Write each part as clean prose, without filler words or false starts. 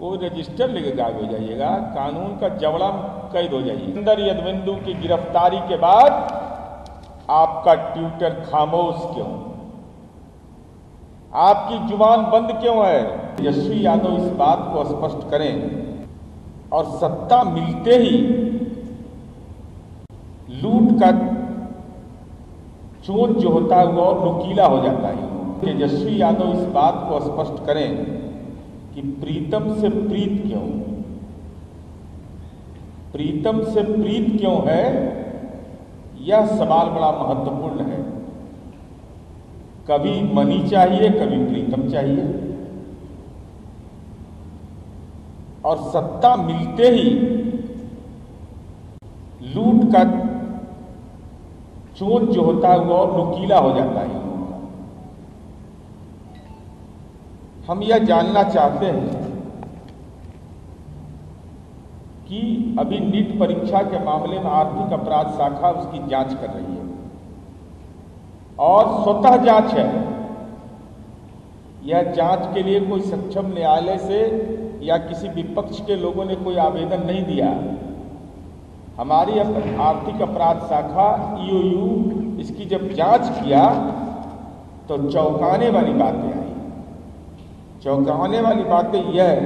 कोई रजिस्टर लेके गायब हो जाइएगा, कानून का जबड़ा कैद हो जाइए। सिकंदर यदविंदु की गिरफ्तारी के बाद आपका ट्विटर खामोश क्यों, आपकी जुबान बंद क्यों है? तेजस्वी यादव इस बात को स्पष्ट करें और सत्ता मिलते ही लूट का चोट जो होता है वो और नुकीला हो जाता है। तेजस्वी यादव इस बात को स्पष्ट करें कि प्रीतम से प्रीत क्यों, प्रीतम से प्रीत क्यों है, यह सवाल बड़ा महत्वपूर्ण है। कभी मनी चाहिए, कभी प्रीतम चाहिए, और सत्ता मिलते ही लूट का चोट जो होता है वो और नुकीला हो जाता है। हम यह जानना चाहते हैं कि अभी नीट परीक्षा के मामले में आर्थिक अपराध शाखा उसकी जांच कर रही है और स्वतः जांच है। यह जांच के लिए कोई सक्षम न्यायालय से या किसी विपक्ष के लोगों ने कोई आवेदन नहीं दिया। हमारी आर्थिक अपराध शाखा ईओयू इसकी जब जांच किया तो चौंकाने वाली बातें आई। चौंकाने वाली बातें यह है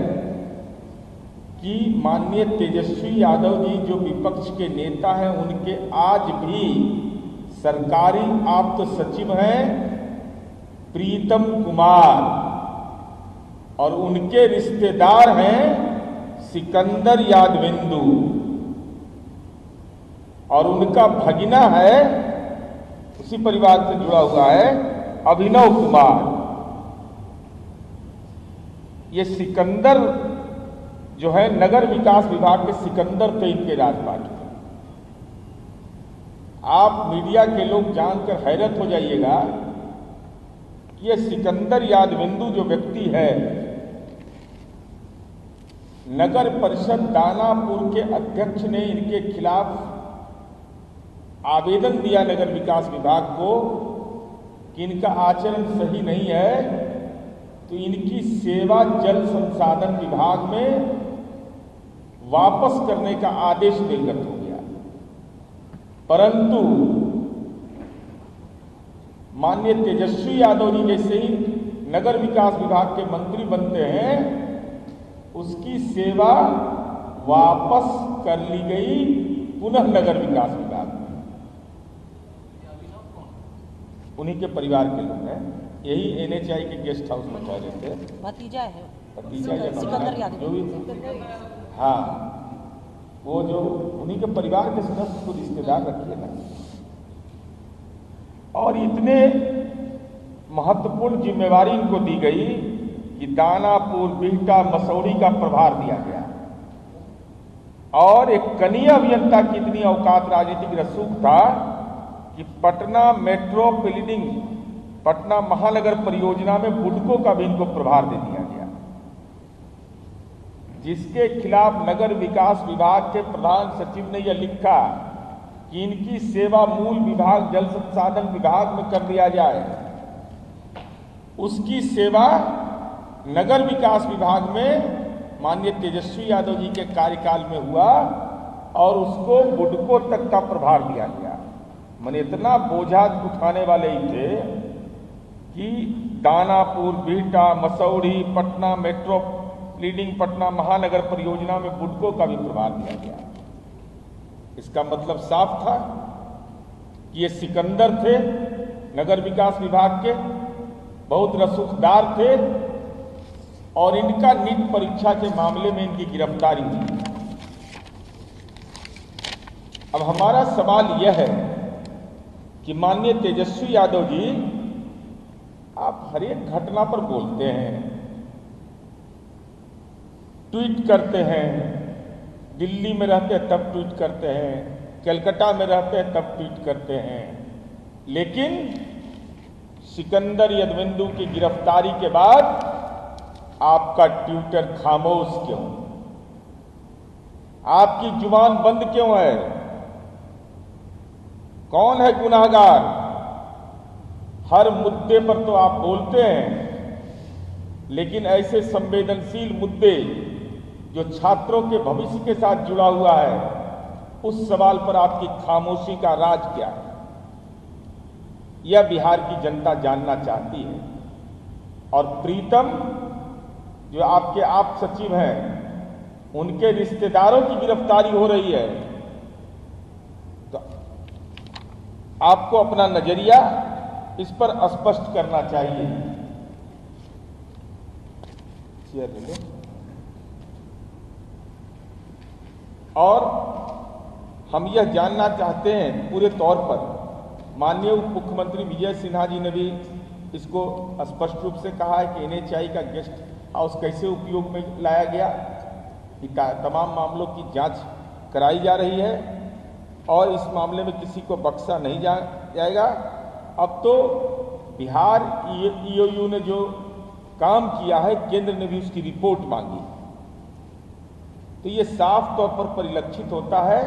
कि माननीय तेजस्वी यादव जी जो विपक्ष के नेता हैं, उनके आज भी सरकारी आप्त सचिव हैं प्रीतम कुमार, और उनके रिश्तेदार हैं सिकंदर यादविंदु, और उनका भगिना है, उसी परिवार से जुड़ा हुआ है, अभिनव कुमार। ये सिकंदर जो है नगर विकास विभाग के सिकंदर थे इनके राजपाट। आप मीडिया के लोग जानकर हैरत हो जाइएगा कि ये सिकंदर यादविंदु जो व्यक्ति है, नगर परिषद दानापुर के अध्यक्ष ने इनके खिलाफ आवेदन दिया नगर विकास विभाग को कि इनका आचरण सही नहीं है, तो इनकी सेवा जल संसाधन विभाग में वापस करने का आदेश निर्गत हो गया। परंतु माननीय तेजस्वी यादव जी जैसे ही नगर विकास विभाग के मंत्री बनते हैं, उसकी सेवा वापस कर ली गई पुनः नगर विकास विभाग में। उन्हीं के परिवार के लोग हैं, यही एनएचआई के गेस्ट हाउस में रह रहे थे। भतीजा है, भतीजा या सिकंदर यादव जो भी, हाँ, वो जो उन्हीं के परिवार के सदस्य को रिश्तेदार रखिए ना। और इतने महत्वपूर्ण जिम्मेवारी इनको दी गई कि दानापुर, बिहटा, मसौड़ी का प्रभार दिया गया, और एक कनीय अभियंता की इतनी औकात राजनीतिक रसूख था कि पटना मेट्रोपॉलिटन, पटना महानगर परियोजना में बुडको का भी इनको प्रभार दे दिया गया, जिसके खिलाफ नगर विकास विभाग के प्रधान सचिव ने यह लिखा कि इनकी सेवा मूल विभाग जल संसाधन विभाग में कर दिया जाए। उसकी सेवा नगर विकास विभाग में माननीय तेजस्वी यादव जी के कार्यकाल में हुआ और उसको बुडको तक का प्रभार दिया गया। मैंने इतना बोझा उठाने वाले ही थे कि दानापुर, बिहटा, मसौड़ी, पटना मेट्रोपॉलिटन, पटना महानगर परियोजना में बुडको का भी प्रभार दिया गया। इसका मतलब साफ था कि ये सिकंदर थे, नगर विकास विभाग के बहुत रसूखदार थे, और इनका नीट परीक्षा के मामले में इनकी गिरफ्तारी हुई। अब हमारा सवाल यह है कि माननीय तेजस्वी यादव जी, आप हर एक घटना पर बोलते हैं, ट्वीट करते हैं, दिल्ली में रहते हैं तब ट्वीट करते हैं, कलकत्ता में रहते हैं तब ट्वीट करते हैं, लेकिन सिकंदर यादविंदु की गिरफ्तारी के बाद आपका ट्विटर खामोश क्यों, आपकी जुबान बंद क्यों है? कौन है गुनाहगार? हर मुद्दे पर तो आप बोलते हैं, लेकिन ऐसे संवेदनशील मुद्दे जो छात्रों के भविष्य के साथ जुड़ा हुआ है, उस सवाल पर आपकी खामोशी का राज क्या है, यह बिहार की जनता जानना चाहती है। और प्रीतम जो आपके आप सचिव हैं, उनके रिश्तेदारों की गिरफ्तारी हो रही है, तो आपको अपना नजरिया इस पर स्पष्ट करना चाहिए। चेयर ले लो। और हम यह जानना चाहते हैं पूरे तौर पर, माननीय उप मुख्यमंत्री विजय सिन्हा जी ने भी इसको स्पष्ट रूप से कहा है कि NHI का गेस्ट हाउस कैसे उपयोग में लाया गया, कि तमाम मामलों की जांच कराई जा रही है और इस मामले में किसी को बख्शा नहीं जाएगा। अब तो बिहार EOU ने जो काम किया है, केंद्र ने भी उसकी रिपोर्ट मांगी, तो ये साफ तौर पर परिलक्षित होता है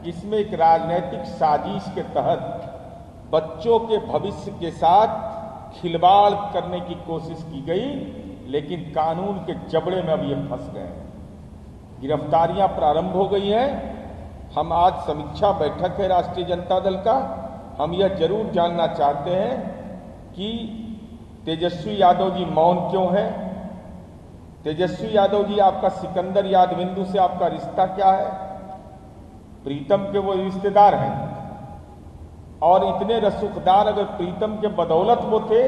कि इसमें एक राजनीतिक साजिश के तहत बच्चों के भविष्य के साथ खिलवाड़ करने की कोशिश की गई, लेकिन कानून के जबड़े में अब ये फंस गए हैं। गिरफ्तारियां प्रारंभ हो गई हैं। हम आज समीक्षा बैठक है राष्ट्रीय जनता दल का, हम यह जरूर जानना चाहते हैं कि तेजस्वी यादव जी मौन क्यों है। तेजस्वी यादव जी, आपका सिकंदर यादविंदु से आपका रिश्ता क्या है? प्रीतम के वो रिश्तेदार हैं, और इतने रसूखदार अगर प्रीतम के बदौलत वो थे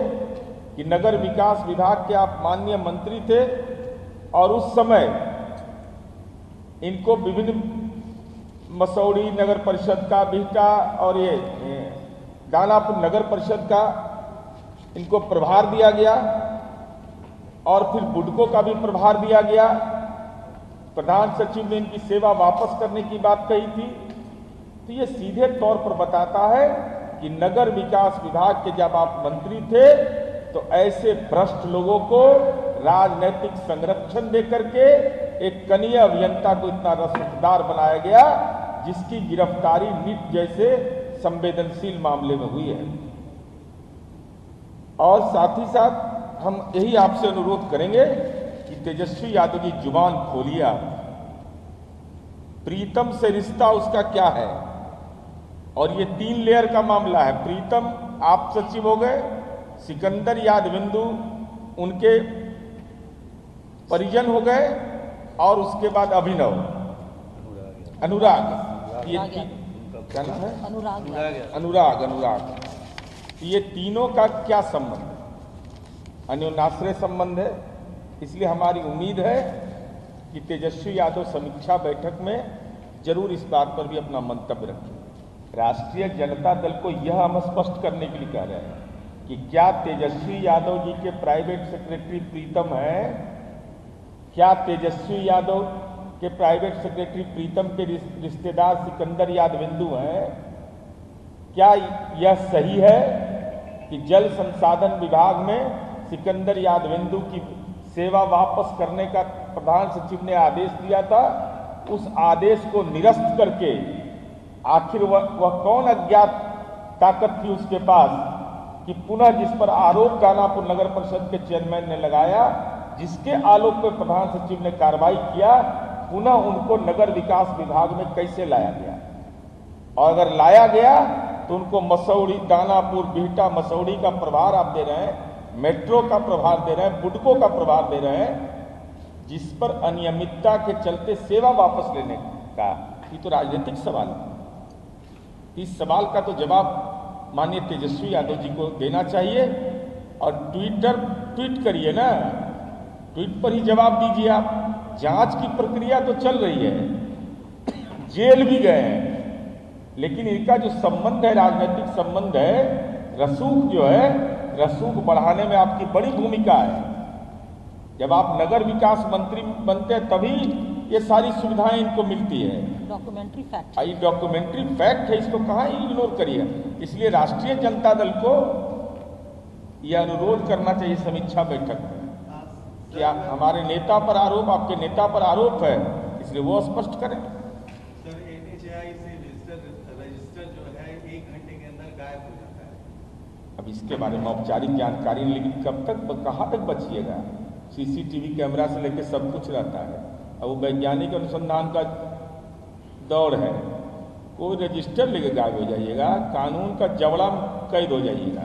कि नगर विकास विभाग के आप माननीय मंत्री थे, और उस समय इनको विभिन्न मसौड़ी नगर परिषद का, बिहटा और ये दानापुर नगर परिषद का इनको प्रभार दिया गया, और फिर बुडको का भी प्रभार दिया गया। प्रधान सचिव ने इनकी सेवा वापस करने की बात कही थी। तो ये सीधे तौर पर बताता है कि नगर विकास विभाग के जब आप मंत्री थे, तो ऐसे भ्रष्ट लोगों को राजनीतिक संरक्षण देकर के एक कनीय अभियंता को इतना रसूखदार बनाया गया, जिसकी गिरफ्तारी नीट जैसे संवेदनशील मामले में हुई है। और साथ ही साथ हम यही आपसे अनुरोध करेंगे कि तेजस्वी यादव की जुबान खोलिए आप। प्रीतम से रिश्ता उसका क्या है? और ये 3 लेयर का मामला है। प्रीतम आप सचिव हो गए, सिकंदर यादविंदु उनके परिजन हो गए, और उसके बाद अभिनव अनुराग, ये क्या नाम है? अनुराग। ये तीनों का क्या संबंध है? अन्योन्याश्रय संबंध है। इसलिए हमारी उम्मीद है कि तेजस्वी यादव समीक्षा बैठक में जरूर इस बात पर भी अपना मंतव्य रखें। राष्ट्रीय जनता दल को यह हम स्पष्ट करने के लिए कह रहे हैं कि क्या तेजस्वी यादव जी के प्राइवेट सेक्रेटरी प्रीतम है, क्या तेजस्वी यादव के प्राइवेट सेक्रेटरी प्रीतम के रिश्तेदार सिकंदर यादविंदु हैं? क्या यह सही है कि जल संसाधन विभाग में सिकंदर यादविंदु की सेवा वापस करने का प्रधान सचिव ने आदेश दिया था? उस आदेश को निरस्त करके आखिर वह कौन अज्ञात ताकत थी उसके पास कि पुनः जिस पर आरोप दानापुर नगर परिषद के चेयरमैन ने लगाया, जिसके आलोक पर प्रधान सचिव ने कार्रवाई किया, पुनः उनको नगर विकास विभाग में कैसे लाया गया? और अगर लाया गया तो उनको मसौड़ी, दानापुर, बिहटा, मसौड़ी का प्रभार आप दे रहे हैं, मेट्रो का प्रभार दे रहे हैं, बुडको का प्रभार दे रहे हैं, जिस पर अनियमितता के चलते सेवा वापस लेने का। ये तो राजनीतिक सवाल है। इस सवाल का तो जवाब माननीय तेजस्वी यादव जी को देना चाहिए, और ट्वीट करिए ना, ट्वीट पर ही जवाब दीजिए आप। जांच की प्रक्रिया तो चल रही है, जेल भी गए हैं, लेकिन इनका जो संबंध है, राजनीतिक संबंध है, रसूख जो है, रसूख बढ़ाने में आपकी बड़ी भूमिका है। जब आप नगर विकास मंत्री बनते हैं तभी ये सारी सुविधाएं इनको मिलती है। डॉक्यूमेंट्री फैक्ट, ये डॉक्यूमेंट्री फैक्ट है, इसको कहाँ इग्नोर करिए। इसलिए राष्ट्रीय जनता दल को यह अनुरोध करना चाहिए समीक्षा बैठक में कि हमारे नेता पर आरोप, आपके नेता पर आरोप है, इसलिए वो स्पष्ट करें। सर, NHI से रजिस्टर जो है 1 घंटे के अंदर गायब हो जाता है। अब इसके बारे में औपचारिक जानकारी, लेकिन कब तक, कहाँ तक बचिएगा? CCTV कैमरा से लेकर सब कुछ रहता है। अब वो वैज्ञानिक अनुसंधान का दौर है, कोई रजिस्टर लेके गायब हो जाइएगा, कानून का जबड़ा कैद हो जाइएगा।